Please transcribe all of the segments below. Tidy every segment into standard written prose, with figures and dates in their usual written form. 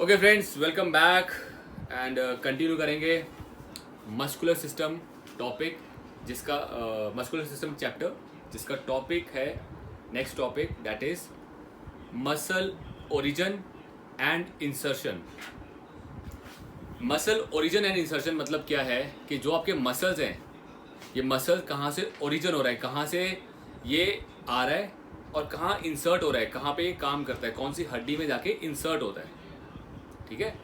Okay friends, welcome back and continue करेंगे muscular system topic, जिसका muscular system chapter जिसका topic है next topic, that is muscle origin and insertion. Muscle origin and insertion मतलब क्या है कि जो आपके मसल्स हैं, ये मसल कहाँ से ओरिजिन हो रहा है, कहाँ से ये आ रहा है और कहाँ इंसर्ट हो रहा है, कहाँ पे ये काम करता है, कौन सी हड्डी में जाके इंसर्ट होता है। ठीक है,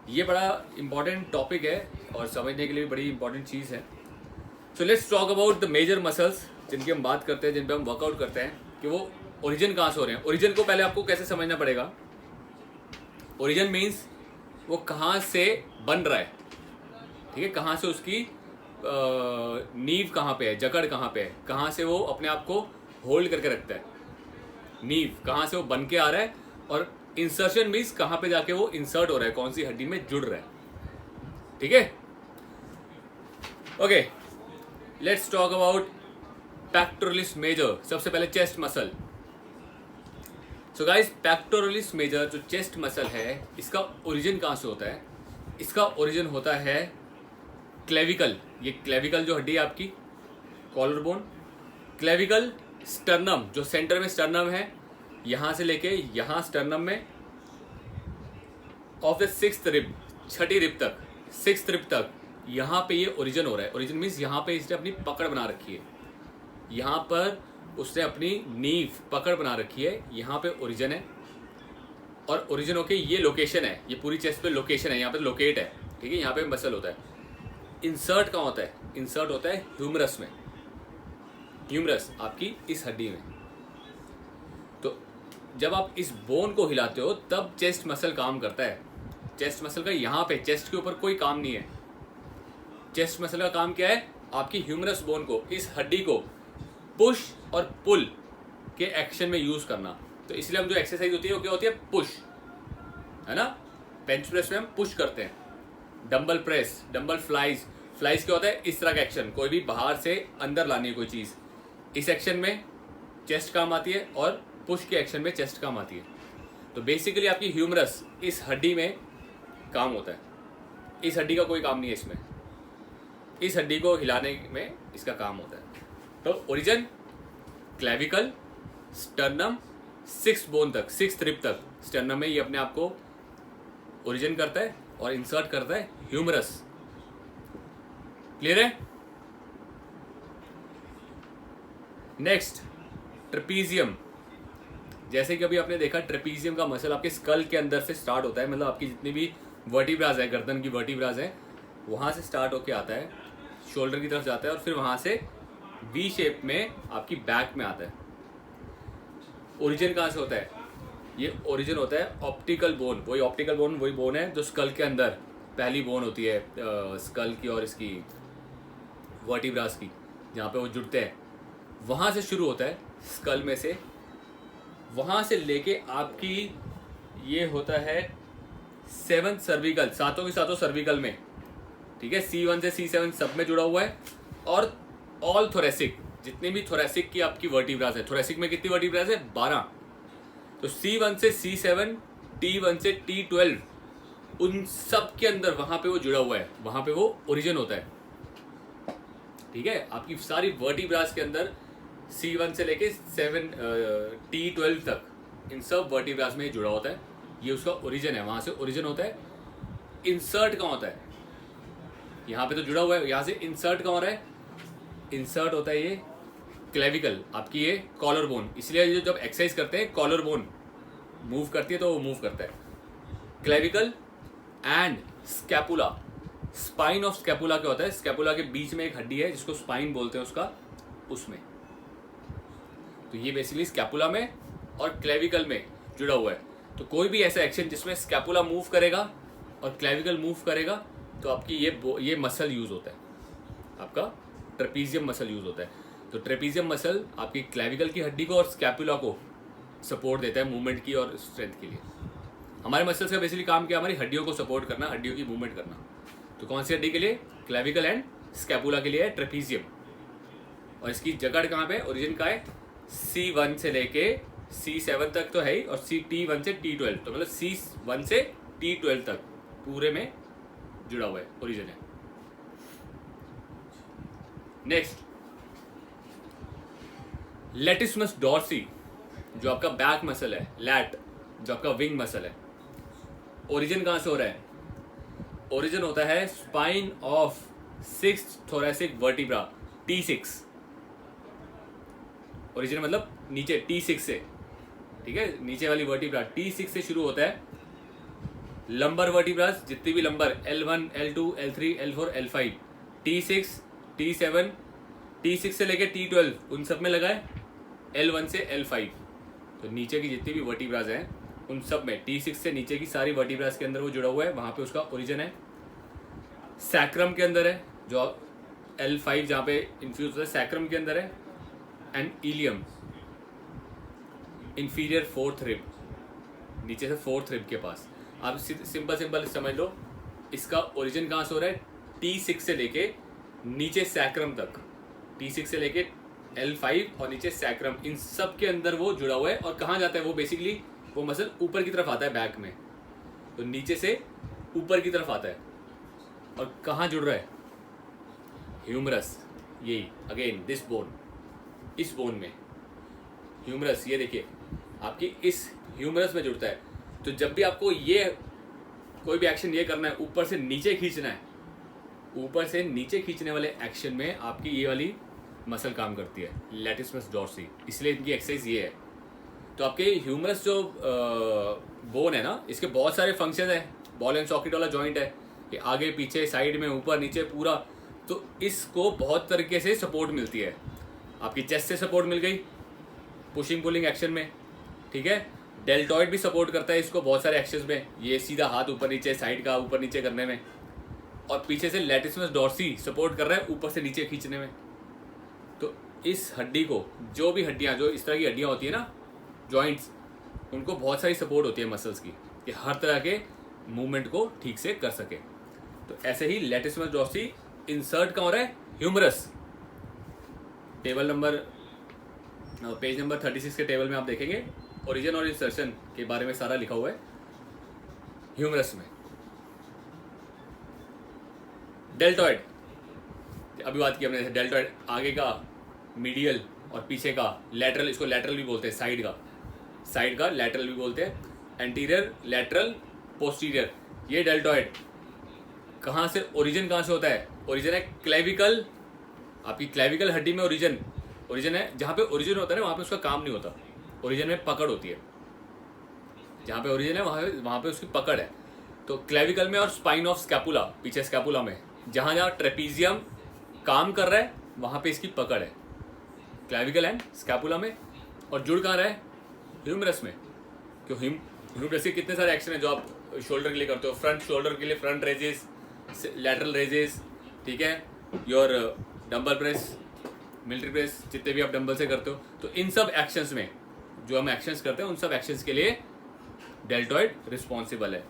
ये बड़ा इंपॉर्टेंट टॉपिक है और समझने के लिए भी बड़ी इंपॉर्टेंट चीज़ है। So let's talk about the major muscles जिनकी हम बात करते हैं, जिन पे हम वर्कआउट करते हैं कि वो ओरिजिन कहाँ से हो रहे हैं। ओरिजिन को पहले आपको कैसे समझना पड़ेगा। ओरिजिन मीन्स वो कहाँ से बन रहा है, ठीक है, कहाँ से उसकी नींव कहाँ पे है, जकड़ कहाँ पे है, कहाँ से वो अपने आप को होल्ड करके रखता है, नींव कहाँ से वो बन के आ रहा है। और इंसर्शन मीन्स कहाँ पे जाके वो इंसर्ट हो रहा है, कौन सी हड्डी में जुड़ रहा है। ठीक है, okay, let's talk about pectoralis major. सबसे पहले chest muscle. So guys, pectoralis major जो चेस्ट मसल है, इसका ओरिजिन कहाँ से होता है। इसका ओरिजिन होता है क्लेविकल। ये क्लेविकल जो हड्डी है आपकी, कॉलर बोन, क्लेविकल, स्टर्नम जो सेंटर में स्टर्नम है, यहाँ से लेके यहाँ स्टर्नम में of the sixth rib, Chhathi rib तक, सिक्स्थ रिब तक, यहाँ पे ये ओरिजिन हो रहा है। ओरिजिन मीन्स यहाँ पे इसने अपनी पकड़ बना रखी है, यहाँ पर उसने अपनी नींव पकड़ बना रखी है, यहाँ पे ओरिजिन है। और ओरिजिन होके ये लोकेशन है, ये पूरी चेस्ट पे लोकेशन है, यहाँ पे लोकेट है। ठीक है, यहाँ पे मसल होता है। इंसर्ट कहाँ होता है? इंसर्ट होता है ह्यूमरस में। ह्यूमरस आपकी इस हड्डी में। तो जब आप इस बोन को हिलाते हो तब चेस्ट मसल काम करता है। चेस्ट मसल का यहाँ पे, चेस्ट के ऊपर कोई काम नहीं है। चेस्ट मसल का काम क्या है? आपकी ह्यूमरस बोन को, इस हड्डी को पुश और पुल के एक्शन में यूज करना। तो इसलिए हम जो एक्सरसाइज होती है वो क्या होती है? पुश, है ना। बेंच प्रेस में हम पुश करते हैं, dumbbell press, dumbbell flies. Flies क्या होता है? इस तरह का एक्शन, कोई भी बाहर से अंदर लानी है कोई चीज, इस एक्शन में चेस्ट काम आती है और पुश के एक्शन में चेस्ट काम आती है। तो बेसिकली आपकी ह्यूमरस इस हड्डी में काम होता है। इस हड्डी का कोई काम नहीं है इसमें, इस हड्डी को हिलाने में इसका काम होता है। तो origin clavicle, sternum, six bone तक, सिक्स रिब तक, स्टर्नम में ये अपने आप को ओरिजिन करता है और इंसर्ट करता है ह्यूमरस। क्लियर है? Next, trapezium. जैसे कि अभी आपने देखा, ट्रेपीजियम का मसल आपके स्कल के अंदर से स्टार्ट होता है, मतलब आपकी जितनी भी वर्टिब्राज है, गर्दन की वर्टिब्राज है, वहाँ से स्टार्ट होके आता है, शोल्डर की तरफ जाता है और फिर वहाँ से वी शेप में आपकी बैक में आता है। ओरिजिन कहाँ से होता है? ये ओरिजिन होता है ऑप्टिकल बोन। वही ऑप्टिकल बोन वही बोन है जो स्कल के अंदर पहली बोन होती है, स्कल की और इसकी वर्टिब्राज की, जहाँ पे वो जुड़ते हैं, वहाँ से शुरू होता है, स्कल में से। वहाँ से लेके आपकी ये होता है सेवंथ सर्विकल, सातों के सातों सर्विकल में। ठीक है, C1 से C7 सब में जुड़ा हुआ है। और ऑल थोरेसिक, जितने भी थोरेसिक की आपकी वर्टिब्राज है, थोरेसिक में कितनी वर्टिब्राज है? 12। तो C1 से C7, T1 से T12, उन सब के अंदर वहाँ पे वो जुड़ा हुआ है, वहाँ पे वो ओरिजिन होता है। ठीक है, आपकी सारी वर्टिब्राज के अंदर C1 से लेके T12 तक, इन सब वर्टिब्राज में जुड़ा होता है। ये उसका ओरिजिन है, वहाँ से ओरिजिन होता है। इंसर्ट कहाँ होता है? यहाँ पे तो जुड़ा हुआ है, यहाँ से इंसर्ट कहाँ हो रहा है? इंसर्ट होता है ये क्लेविकल, आपकी ये कॉलर बोन। इसलिए ये जब एक्सरसाइज करते हैं, कॉलर बोन मूव करती है तो वो मूव करता है। Clavicle and scapula. Spine of scapula क्या होता है? स्कैपुला के बीच में एक हड्डी है जिसको स्पाइन बोलते हैं उसका, उसमें। तो ये बेसिकली स्कैपुला में और क्लेविकल में जुड़ा हुआ है। तो कोई भी ऐसा एक्शन जिसमें स्कैपुला मूव करेगा और क्लेविकल मूव करेगा, तो आपकी ये मसल यूज होता है, आपका ट्रेपीजियम मसल यूज होता है। तो ट्रेपीजियम मसल आपकी क्लेविकल की हड्डी को और स्कैपुला को सपोर्ट देता है मूवमेंट की और स्ट्रेंथ के लिए। हमारे मसल्स का बेसिकली काम क्या है? हमारी हड्डियों को सपोर्ट करना, हड्डियों की मूवमेंट करना। तो कौन सी हड्डी के लिए? क्लेविकल एंड स्कैपुला के लिए है ट्रेपीजियम। और इसकी जकड़ कहाँ पे? ओरिजिन का है C1 से लेके C7 तक तो है ही, और T1 से T12, तो मतलब C1 से T12 तक पूरे में जुड़ा हुआ है, ओरिजिन है। नेक्स्ट, लेटिस्मस डॉर्सी जो आपका बैक मसल है, लैट जो आपका विंग मसल है, ओरिजिन कहां से हो रहा है? ओरिजिन होता है spine of sixth thoracic vertebra, T6। Origin मतलब नीचे T6 से, ठीक है, नीचे वाली वर्टिब्रा T6 से शुरू होता है। लंबर वर्टिब्रास जितनी भी lumbar L1, L2, L3, L4, L5, T6, T7, T6 से लेके T12 उन सब में लगा है L1 से L5। तो नीचे की जितनी भी वर्टिब्रास हैं उन सब में T6 से नीचे की सारी वर्टिब्रास के अंदर वो जुड़ा हुआ है, वहां पे उसका ओरिजिन है। सैक्रम के अंदर है, जो L5 जहाँ पे इन्फ्यूज होता है सैक्रम के अंदर है। And ileum, inferior fourth rib, नीचे से फोर्थ रिब के पास। आप सिंपल समझ लो, इसका ओरिजिन कहाँ से हो रहा है? T6 से लेके नीचे सैक्रम तक, T6 से लेके L5 और नीचे सैक्रम, इन सब के अंदर वो जुड़ा हुआ है। और कहाँ जाता है वो? बेसिकली वो मसल ऊपर की तरफ आता है बैक में, तो नीचे से ऊपर की तरफ आता है। और कहाँ जुड़ रहा है? ह्यूमरस, यही अगेन दिस बोन, इस बोन में ह्यूमरस, ये देखिए आपकी इस ह्यूमरस में जुड़ता है। तो जब भी आपको ये कोई भी एक्शन ये करना है, ऊपर से नीचे खींचना है, ऊपर से नीचे खींचने वाले एक्शन में आपकी ये वाली मसल काम करती है, लैटिस्मस डॉर्सी, इसलिए इनकी एक्सरसाइज ये है। तो आपके ह्यूमरस जो बोन है ना, इसके बहुत सारे फंक्शन है। बॉल एंड सॉकेट वाला जॉइंट है, कि आगे पीछे साइड में ऊपर नीचे पूरा, तो इसको बहुत तरीके से सपोर्ट मिलती है। आपकी चेस्ट से सपोर्ट मिल गई पुशिंग पुलिंग एक्शन में, ठीक है। डेल्टॉइड भी सपोर्ट करता है इसको बहुत सारे एक्शंस में, ये सीधा हाथ ऊपर नीचे, साइड का ऊपर नीचे करने में। और पीछे से लैटिस्मस डॉर्सी सपोर्ट कर रहा है ऊपर से नीचे खींचने में। तो इस हड्डी को, जो भी हड्डियाँ, जो इस तरह की हड्डियाँ होती है ना, जॉइंट्स, उनको बहुत सारी सपोर्ट होती है मसल्स की, कि हर तरह के मूवमेंट को ठीक से कर सके। तो ऐसे ही लैटिस्मस डॉर्सी इंसर्ट कहाँ हो रहा है? Humerus. Table number, page number 36 के टेबल में आप देखेंगे ओरिजिन और इंसर्शन के बारे में सारा लिखा हुआ है ह्यूमरस में। डेल्टॉइड, अभी बात की हमने, डेल्टॉइड आगे का मीडियल और पीछे का लैटरल, इसको लैटरल भी बोलते हैं, साइड का लैटरल भी बोलते हैं। एंटीरियर, लैटरल, पोस्टीरियर, ये डेल्टॉइड। कहाँ से ओरिजिन, कहाँ से होता है? ओरिजिन है क्लेविकल, आपकी क्लेविकल हड्डी में ओरिजिन है। जहाँ पे ओरिजिन होता है ना, वहाँ पे उसका काम नहीं होता, ओरिजिन में पकड़ होती है। जहाँ पे ओरिजिन है वहाँ पे उसकी पकड़ है। तो क्लेविकल में और स्पाइन ऑफ स्कैपुला, पीछे स्कैपुला में, जहाँ जहाँ ट्रेपीजियम काम कर रहा है वहाँ पे इसकी पकड़ है, क्लेविकल एंड स्कैपुला में। और जुड़ कहाँ रहा है? ह्यूमरस में। क्यों? ह्यूमरस के कितने सारे एक्शन है जो आप शोल्डर के लिए करते हो। फ्रंट शोल्डर के लिए फ्रंट रेजेस, लैटरल रेजेस, ठीक है, your dumbbell press, military press, जितने भी आप डंबल से करते हो। तो इन सब एक्शंस में जो हम एक्शंस करते हैं, उन सब एक्शंस के लिए डेल्टॉइड रिस्पॉन्सिबल है।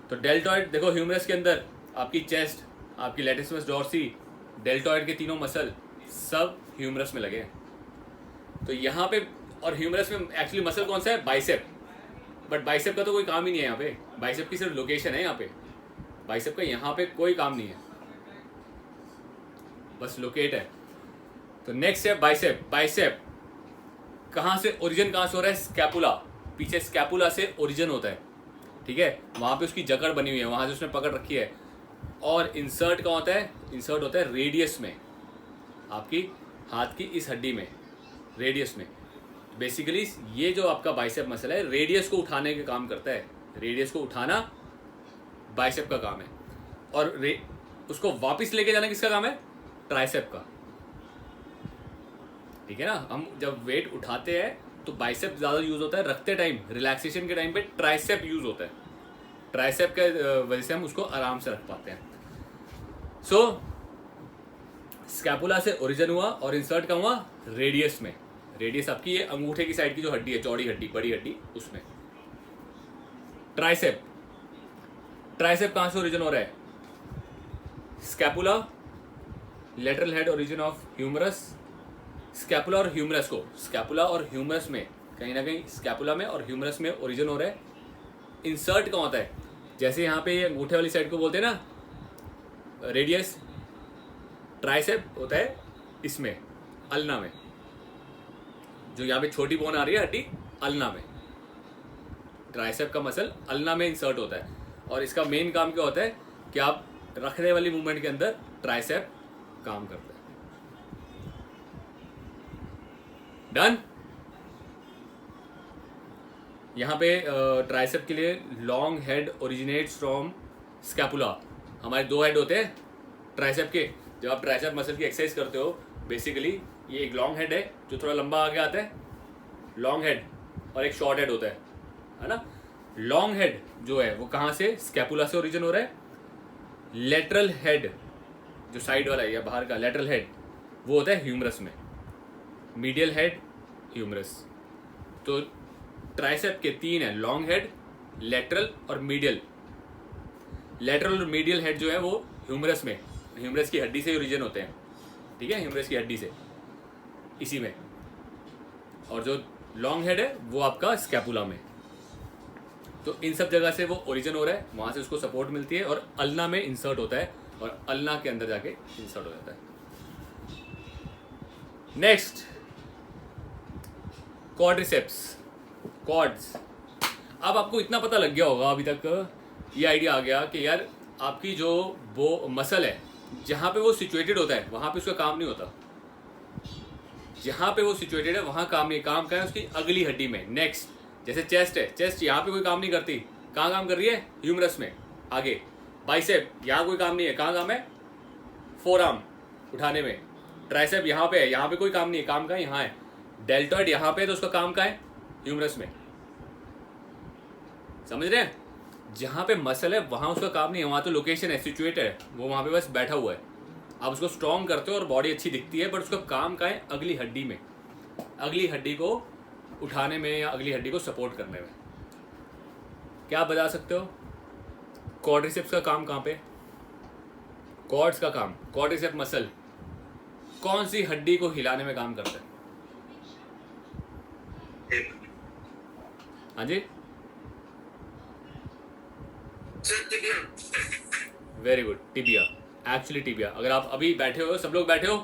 तो डेल्टॉइड देखो, ह्यूमरस के अंदर आपकी चेस्ट, आपकी लैटिस्मस डॉर्सी, डेल्टॉइड के तीनों मसल सब ह्यूमरस में लगे हैं। तो यहाँ पे, और ह्यूमरस में एक्चुअली मसल कौन सा है? बाइसेप। बट बाइसेप का तो कोई काम ही नहीं है यहाँ पे, बाइसेप की सिर्फ लोकेशन है यहाँ पे, बाइसेप का यहाँ पे कोई काम नहीं है, बस लोकेट है। तो नेक्स्ट है बाइसेप। बाइसेप कहाँ से ओरिजिन, कहाँ से हो रहा है? स्कैपुला, पीछे स्कैपुला से ओरिजिन होता है, ठीक है, वहाँ पे उसकी जकड़ बनी हुई है, वहाँ से उसने पकड़ रखी है। और इंसर्ट कहाँ होता है? इंसर्ट होता है रेडियस में, आपकी हाथ की इस हड्डी में, रेडियस में। बेसिकली ये जो आपका बाइसेप मसल है, रेडियस को उठाने का काम करता है, रेडियस को उठाना बाइसेप का काम है। और उसको वापस लेके जाना किसका काम है? ट्राइसेप का, ठीक है ना। हम जब वेट उठाते हैं तो बाइसेप ज़्यादा यूज होता है, रखते टाइम, रिलैक्सेशन के टाइम पे ट्राइसेप यूज होता है। ट्राइसेप के वजह से हम उसको आराम से रख पाते हैं। सो स्कैपुला से ओरिजिन हुआ और इंसर्ट कहाँ हुआ? रेडियस में। रेडियस आपकी ये अंगूठे की साइड की जो हड्डी है, चौड़ी हड्डी, बड़ी हड्डी, उसमें। ट्राइसेप, ट्राइसेप कहाँ से ओरिजिन हो रहा है? Scapula, lateral head origin of humerus. Scapula और ह्यूमरस को, स्कैपुला और ह्यूमरस में, कहीं ना कहीं स्कैपुला में और ह्यूमरस में ओरिजिन हो रहा है। इंसर्ट कहाँ होता है? जैसे यहाँ पे ये अंगूठे वाली साइड को बोलते हैं ना रेडियस, ट्राइसेप होता है इसमें अल्ना में, जो यहाँ पे छोटी बोन आ रही है हड्डी अल्ना में, ट्राइसेप का मसल अल्ना में इंसर्ट होता है। और इसका मेन काम क्या होता है कि आप रखने वाली मूवमेंट के अंदर ट्राइसेप काम करता है। डन। यहाँ पे ट्राइसेप के लिए long head originates from scapula. हमारे 2 हेड होते हैं ट्राइसेप के। जब आप ट्राइसेप मसल की एक्सरसाइज करते हो बेसिकली ये एक लॉन्ग हेड है जो थोड़ा लंबा आगे आता है, लॉन्ग हेड, और एक शॉर्ट हेड होता है ना। लॉन्ग हेड जो है वो कहाँ से, स्कैपुला से ओरिजिन हो रहा है। लेटरल हेड जो साइड वाला है या बाहर का लेटरल हेड वो होता है ह्यूमरस में। Medial head, humerus. तो ट्राइसेप के 3 है, लॉन्ग हेड, लेटरल और मीडियल। लेटरल और मीडियल हेड जो है वो ह्यूमरस में, ह्यूमरस की हड्डी से ओरिजिन होते हैं, ठीक है, ह्यूमरस की हड्डी से इसी में। और जो लॉन्ग हेड है वो आपका स्कैपुला में। तो इन सब जगह से वो ओरिजिन हो रहा है, वहाँ से उसको सपोर्ट मिलती है और अल्ना में इंसर्ट होता है और अल्ना के अंदर जाके इंसर्ट हो जाता है। Next quadriceps, quads. अब आपको इतना पता लग गया होगा अभी तक, ये आइडिया आ गया कि यार आपकी जो वो मसल है जहाँ पे वो सिचुएटेड होता है वहाँ पे उसका काम नहीं होता। जहाँ पे वो सिचुएटेड है वहाँ काम नहीं, काम का है उसकी अगली हड्डी में। नेक्स्ट जैसे चेस्ट है, चेस्ट यहाँ पे कोई काम नहीं करती, कहाँ काम कर रही है, ह्यूमरस में आगे। बाइसेप यहाँ कोई काम नहीं है, कहाँ काम है, फोरआर्म उठाने में। ट्राइसेप यहाँ पे है, यहाँ पे कोई काम नहीं है, काम का है यहाँ है। डेल्टॉइड यहाँ पे है तो उसका काम का है, ह्यूमरस में। समझ रहे हैं, जहाँ पे मसल है वहाँ उसका काम नहीं है, वहाँ तो लोकेशन है, सिचुएटेड है, वो वहाँ पे बस बैठा हुआ है। आप उसको स्ट्रॉन्ग करते हो और बॉडी अच्छी दिखती है, बट उसका काम का है अगली हड्डी में, अगली हड्डी को उठाने में या अगली हड्डी को सपोर्ट करने में। क्या आप बता सकते हो क्वाड्रिसेप्स का काम कहाँ पे, क्वाड्स का काम, क्वाड्रिसेप मसल कौन सी हड्डी को हिलाने में काम करता है? हाँ जी, very good, tibia. Actually tibia, अगर आप अभी बैठे हो, सब लोग बैठे हो,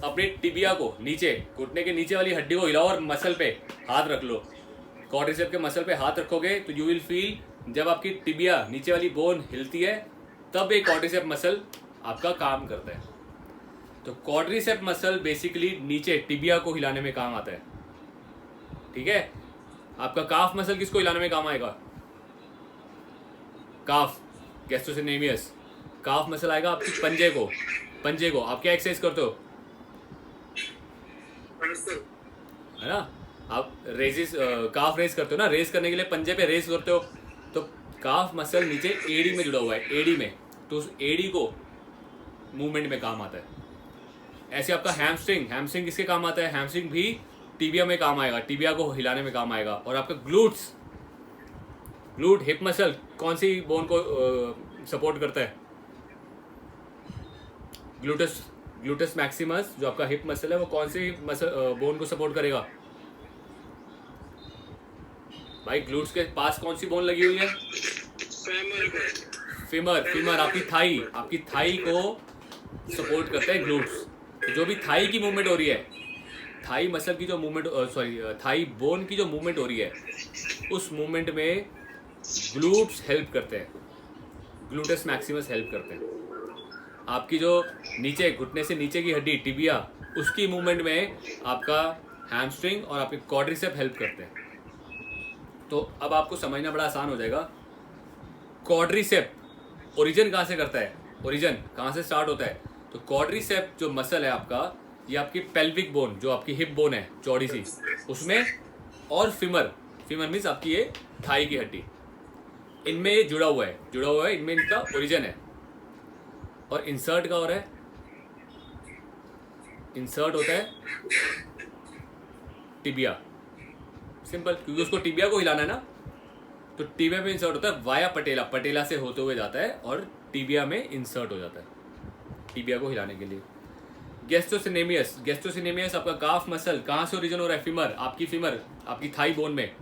अपनी टिबिया को नीचे, घुटने के नीचे वाली हड्डी को हिलाओ और मसल पे हाथ रख लो। क्वाड्रिसेप के मसल पे हाथ रखोगे तो यू विल फील, जब आपकी टिबिया नीचे वाली बोन हिलती है तब एक क्वाड्रिसेप मसल आपका काम करता है। तो क्वाड्रिसेप मसल बेसिकली नीचे टिबिया को हिलाने में काम आता है, ठीक है। आपका काफ मसल किसको हिलाने में काम आएगा, काफ, गैस्ट्रोसिनेमियस। काफ मसल आएगा आपकी पंजे को, पंजे को। आप क्या एक्सरसाइज करते हो, है ना, आप रेजिस, काफ रेस करते हो ना, रेस करने के लिए पंजे पे रेस करते हो, तो काफ मसल नीचे एडी में जुड़ा हुआ है, एडी में, तो उस एडी को मूवमेंट में काम आता है। ऐसे आपका हैमस्ट्रिंग, हैमस्ट्रिंग किसके काम आता है, हैमस्ट्रिंग भी टिबिया में काम आएगा, टिबिया को हिलाने में काम आएगा। और आपका ग्लूट्स, ग्लूट हिप मसल कौन सी बोन को सपोर्ट करता है, ग्लूटस, ग्लूटस मैक्सिमस जो आपका हिप मसल है वो कौन सी मसल बोन को सपोर्ट करेगा भाई? ग्लूट्स के पास कौन सी बोन लगी हुई है, फीमर, फीमर आपकी थाई, आपकी थाई को सपोर्ट करते हैं ग्लूट्स। जो भी थाई की मूवमेंट हो रही है, थाई मसल की जो मूवमेंट, सॉरी थाई बोन की जो मूवमेंट हो रही है, उस मूवमेंट में ग्लूट्स हेल्प करते हैं, ग्लूटस मैक्सिमस हेल्प करते हैं। आपकी जो नीचे घुटने से नीचे की हड्डी टिबिया, उसकी मूवमेंट में आपका हैमस्ट्रिंग और आपके क्वाड्रिसेप हेल्प करते हैं। तो अब आपको समझना बड़ा आसान हो जाएगा। क्वाड्रिसेप ओरिजिन कहाँ से करता है, ओरिजिन कहाँ से स्टार्ट होता है? तो क्वाड्रिसेप जो मसल है आपका, ये आपकी पेल्विक बोन, जो आपकी हिप बोन है चौड़ी सी, उसमें, और फीमर, फीमर मीन्स आपकी ये थाई की हड्डी, इनमें ये जुड़ा हुआ है, जुड़ा हुआ है, इनमें इनका ओरिजिन है। और इंसर्ट का हो रहा है, इंसर्ट होता है टिबिया, सिंपल, क्योंकि उसको टिबिया को हिलाना है ना, तो टिबिया में इंसर्ट होता है वाया पटेला, पटेला से होते हुए जाता है और टिबिया में इंसर्ट हो जाता है, टिबिया को हिलाने के लिए। गैस्ट्रोसिनेमियस, गैस्ट्रोसिनेमियस आपका काफ मसल कहाँ से ओरिजिन हो रहा है, फीमर, आपकी फीमर, आपकी थाई बोन में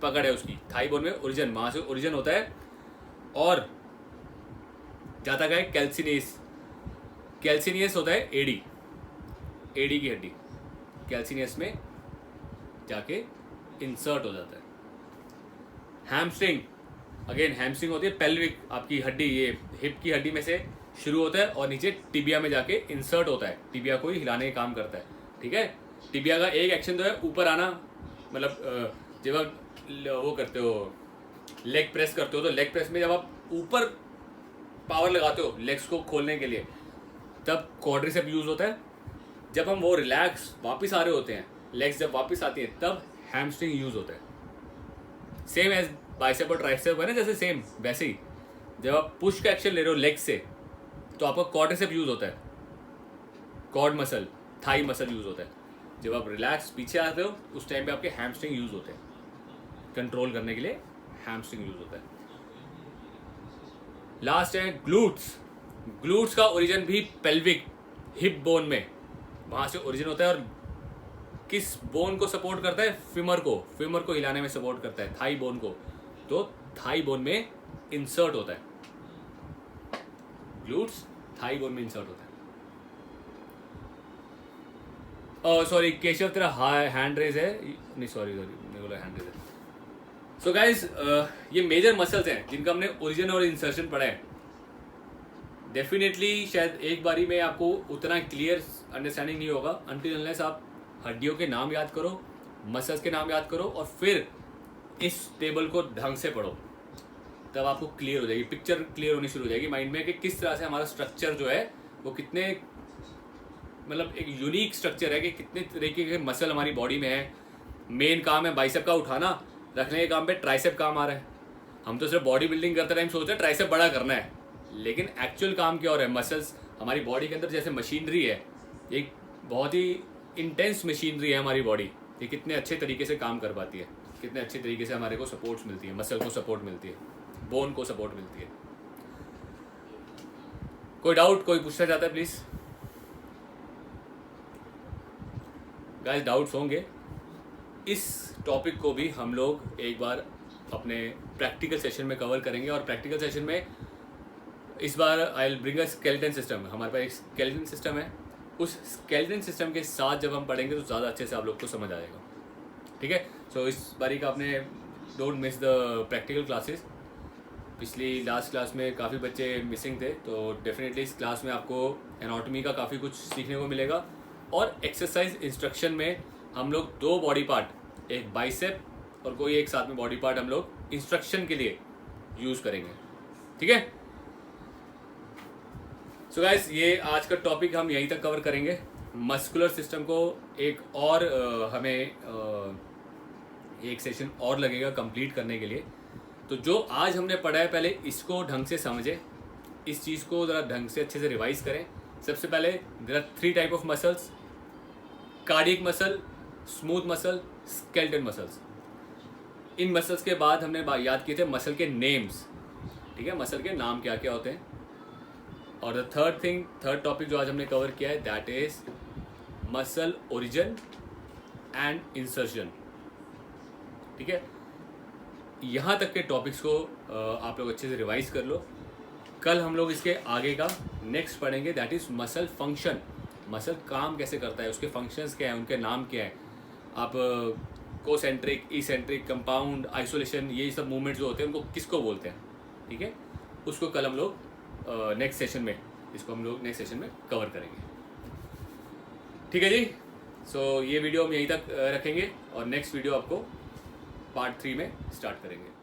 पकड़ है उसकी, थाई बोन में ओरिजिन, वहाँ से ओरिजिन होता है और जाता क्या है कैल्सिनियस। कैल्सिनियस होता है एडी, एडी की हड्डी कैल्सिनियस में जाके इंसर्ट हो जाता है। हैमस्ट्रिंग, अगेन हैमस्ट्रिंग होती है पेल्विक आपकी हड्डी, ये हिप की हड्डी में से शुरू होता है और नीचे टिबिया में जाके इंसर्ट होता है, टिबिया को ही हिलाने का काम करता है। ठीक है, टिबिया का एक एक्शन तो है ऊपर आना, मतलब जब आप वो करते हो लेग प्रेस करते हो तो लेग प्रेस में जब आप ऊपर पावर लगाते हो लेग्स को खोलने के लिए तब क्वाड्रिसेप यूज होता है। जब हम वो रिलैक्स वापस आ रहे होते हैं, लेग्स जब वापस आती हैं तब हैमस्ट्रिंग यूज होता है। सेम एज बाइसेप और ट्राइसेप है ना, जैसे सेम वैसे ही जब आप पुश का एक्शन ले रहे हो लेग से तो आपका क्वाड्रिसेप यूज होता है, quad muscle, thigh muscle use होता है। जब आप रिलैक्स पीछे आते हो उस टाइम पे आपके हैमस्ट्रिंग यूज होते हैं, कंट्रोल करने के लिए हैमस्ट्रिंग यूज होता है। लास्ट है ग्लूट्स। ग्लूट्स का ओरिजिन भी पेल्विक हिप बोन में, वहां से ओरिजिन होता है और किस बोन को सपोर्ट करता है, फिमर को, फिमर को हिलाने में सपोर्ट करता है, थाई बोन को, तो थाई बोन में इंसर्ट होता है। ग्लूट्स थाई बोन में इंसर्ट होता है। सॉरी केशव तेरा हैंड रेज है, नहीं सॉरी मेरे को हैंड रेज है। सो गाइज ये मेजर मसल्स हैं जिनका हमने ओरिजिन और इंसर्शन पढ़ा है। डेफिनेटली शायद एक बारी में आपको उतना क्लियर अंडरस्टैंडिंग नहीं होगा अनटिल अनलेस आप हड्डियों के नाम याद करो, मसल्स के नाम याद करो और फिर इस टेबल को ढंग से पढ़ो, तब आपको क्लियर हो जाएगी, पिक्चर क्लियर होनी शुरू हो जाएगी माइंड में कि किस तरह से हमारा स्ट्रक्चर जो है वो कितने, मतलब एक यूनिक स्ट्रक्चर है कि कितने तरीके के मसल हमारी बॉडी में है। मेन काम है बाइसेप का उठाना, रखने के काम पे ट्राइसेप काम आ रहा है। हम तो सिर्फ बॉडी बिल्डिंग करते टाइम सोचते हैं ट्राइसेप बड़ा करना है, लेकिन एक्चुअल काम क्या हो रहा है, मसल्स हमारी बॉडी के अंदर जैसे मशीनरी है, एक बहुत ही इंटेंस मशीनरी है हमारी बॉडी, ये कितने अच्छे तरीके से काम कर पाती है, कितने अच्छे तरीके से हमारे को सपोर्ट्स मिलती है, मसल को सपोर्ट मिलती है, बोन को सपोर्ट मिलती है। कोई डाउट कोई पूछना चाहता है प्लीज? गाइस डाउट्स होंगे, इस टॉपिक को भी हम लोग एक बार अपने प्रैक्टिकल सेशन में कवर करेंगे और प्रैक्टिकल सेशन में इस बार I will bring a skeleton system. हमारे पास एक स्केलेटन सिस्टम है, उस स्केलेटन सिस्टम के साथ जब हम पढ़ेंगे तो ज़्यादा अच्छे से आप लोग को समझ आएगा। ठीक है, सो इस बारी का आपने don't miss the practical classes. पिछली लास्ट क्लास में काफ़ी बच्चे मिसिंग थे, तो डेफिनेटली इस क्लास में आपको एनाटॉमी का काफ़ी कुछ सीखने को मिलेगा और एक्सरसाइज इंस्ट्रक्शन में हम लोग 2 बॉडी पार्ट, एक बाइसेप और कोई एक साथ में बॉडी पार्ट हम लोग इंस्ट्रक्शन के लिए यूज़ करेंगे। ठीक है, सो गाइस ये आज का टॉपिक हम यहीं तक कवर करेंगे। मस्कुलर सिस्टम को एक और हमें एक सेशन और लगेगा कंप्लीट करने के लिए। तो जो आज हमने पढ़ा है पहले इसको ढंग से समझें, इस चीज़ को ज़रा ढंग से अच्छे से रिवाइज करें। सबसे पहले there are 3 type of muscles, cardiac muscle, smooth muscle, skeleton muscles. इन मसल्स के बाद हमने याद किए थे मसल के नेम्स। ठीक है, मसल के नाम क्या क्या होते हैं। और द थर्ड टॉपिक जो आज हमने कवर किया है that is muscle origin and insertion. ठीक है, यहाँ तक के टॉपिक्स को आप लोग अच्छे से रिवाइज कर लो। कल हम लोग इसके आगे का नेक्स्ट पढ़ेंगे that is muscle function. Muscle काम कैसे करता है, उसके फंक्शंस क्या हैं, उनके नाम क्या है। आप कोसेंट्रिक, इसेंट्रिक, कंपाउंड, आइसोलेशन, ये सब मूवमेंट जो होते हैं उनको किसको बोलते हैं। ठीक है, उसको कल हम लोग नेक्स्ट सेशन में, इसको हम लोग नेक्स्ट सेशन में कवर करेंगे। ठीक है जी, सो ये वीडियो हम यहीं तक रखेंगे और नेक्स्ट वीडियो आपको पार्ट 3 में स्टार्ट करेंगे।